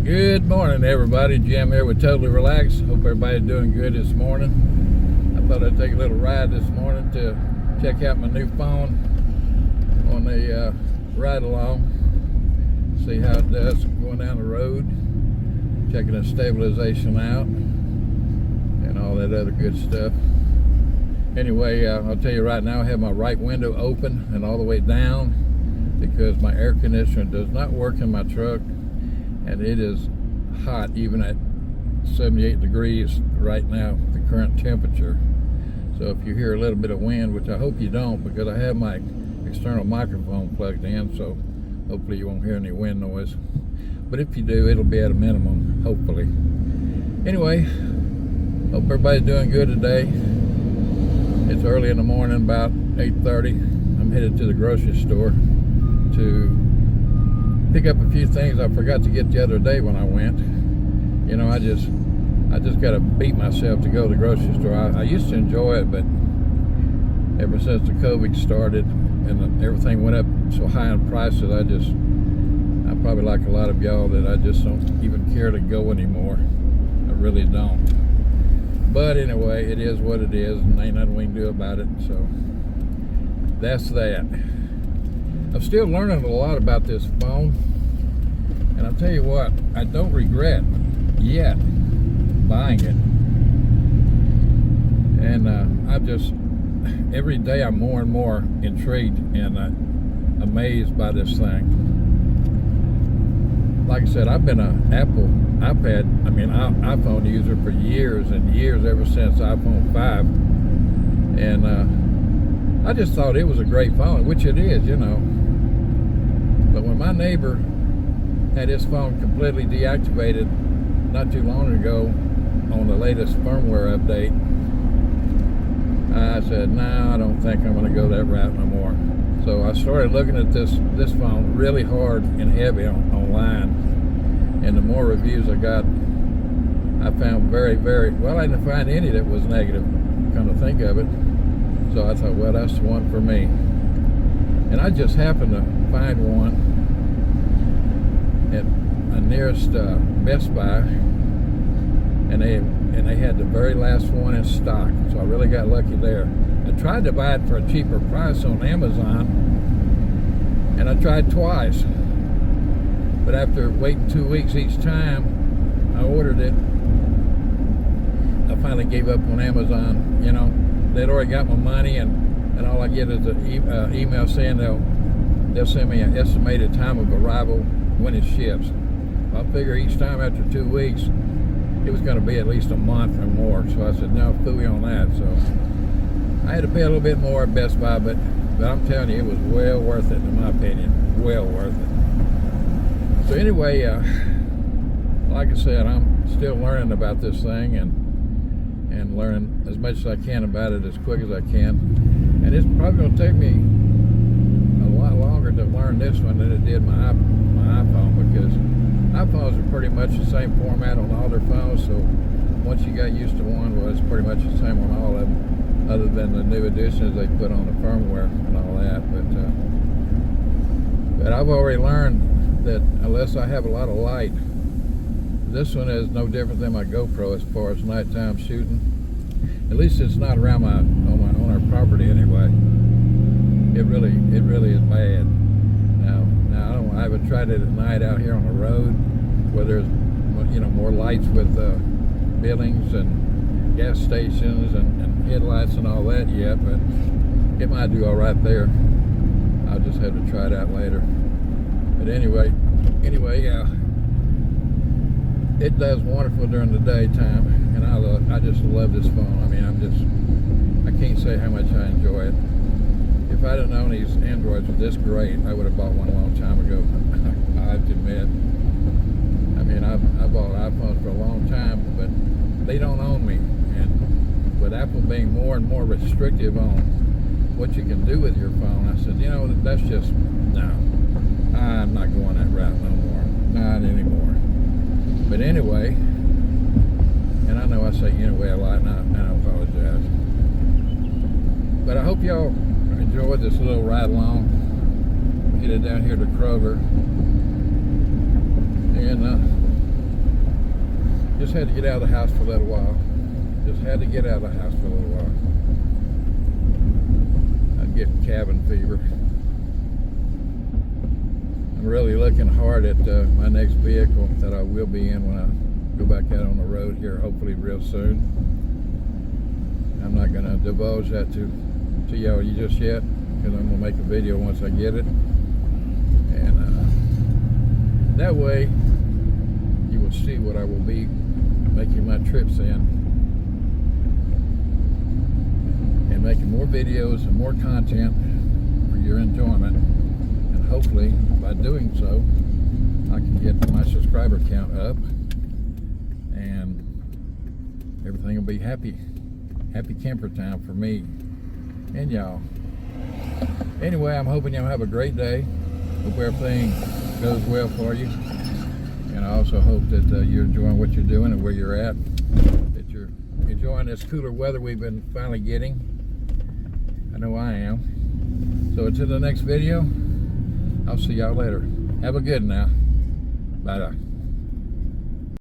Good morning, everybody. Jim here with Totally Relaxed. Hope everybody's doing good this morning. I thought I'd take a little ride this morning to check out my new phone on the ride along. See how it does going down the road. Checking the stabilization out and all that other good stuff. Anyway, I'll tell you right now, I have my right window open and all the way down because my air conditioner does not work in my truck. And it is hot even at 78 degrees right now, the current temperature. So if you hear a little bit of wind, which I hope you don't because I have my external microphone plugged in, so hopefully you won't hear any wind noise. But if you do, it'll be at a minimum, hopefully. Anyway, hope everybody's doing good today. It's early in the morning, about 8:30. I'm headed to the grocery store to pick up a few things I forgot to get the other day when I went. You know, I just got to beat myself to go to the grocery store. I used to enjoy it, but ever since the COVID started and everything went up so high in prices, I'm probably like a lot of y'all that I just don't even care to go anymore. I really don't. But anyway, it is what it is, and ain't nothing we can do about it. So that's that. I'm still learning a lot about this phone, and I'll tell you what, I don't regret yet buying it. And every day I'm more and more intrigued and amazed by this thing. Like I said, I've been an iPhone user for years and years, ever since iPhone 5. And I just thought it was a great phone, which it is, you know. But when my neighbor had his phone completely deactivated not too long ago on the latest firmware update, I said, no, I don't think I'm going to go that route no more. So I started looking at this phone really hard and heavy online. And the more reviews I got, I found I didn't find any that was negative, come to think of it. So I thought, well, that's the one for me. And I just happened to find one at my nearest Best Buy, and they had the very last one in stock. So I really got lucky there. I tried to buy it for a cheaper price on Amazon, and I tried twice. But after waiting 2 weeks each time I ordered it, I finally gave up on Amazon. You know, they'd already got my money, and all I get is an email saying they'll send me an estimated time of arrival when it ships. I figure each time after 2 weeks it was going to be at least a month or more. So I said, no, phooey on that. So I had to pay a little bit more at Best Buy, but I'm telling you, it was well worth it, in my opinion. Well worth it. So anyway, like I said, I'm still learning about this thing and learning as much as I can about it as quick as I can. And it's probably going to take me a lot longer to learn this one than it did my iPhone, because iPhones are pretty much the same format on all their phones. So once you got used to one, well, it's pretty much the same on all of them, other than the new additions they put on the firmware and all that. But I've already learned that unless I have a lot of light, this one is no different than my GoPro as far as nighttime shooting. At least it's not around on our property anyway. It really is bad. Now I haven't tried it at night out here on the road where there's, you know, more lights with buildings and gas stations and headlights and all that yet, but it might do all right there. I'll just have to try it out later. But anyway, yeah, it does wonderful during the daytime, and I just love this phone. I mean, I can't say how much I enjoy it. If I'd have known these Androids were this great, I would have bought one a long time ago. I have to admit. I mean, I bought iPhones for a long time, but they don't own me. And with Apple being more and more restrictive on what you can do with your phone, I said, you know, that's just, no. I'm not going that route no more. Not anymore. But anyway, and I know I say anyway a lot, and I apologize. But I hope y'all enjoyed this little ride along. Headed down here to Kroger. And just had to get out of the house for a little while. Just had to get out of the house for a little while. I'm getting cabin fever. I'm really looking hard at my next vehicle that I will be in when I go back out on the road here, hopefully real soon. I'm not going to divulge that to y'all just yet, because I'm going to make a video once I get it. And that way you will see what I will be making my trips in, and making more videos and more content for your enjoyment. And hopefully by doing so I can get my subscriber count up and everything will be happy camper time for me and y'all. Anyway, I'm hoping y'all have a great day. Hope everything goes well for you. And I also hope that you're enjoying what you're doing and where you're at. That you're enjoying this cooler weather we've been finally getting. I know I am. So until the next video, I'll see y'all later. Have a good one now. Bye-bye.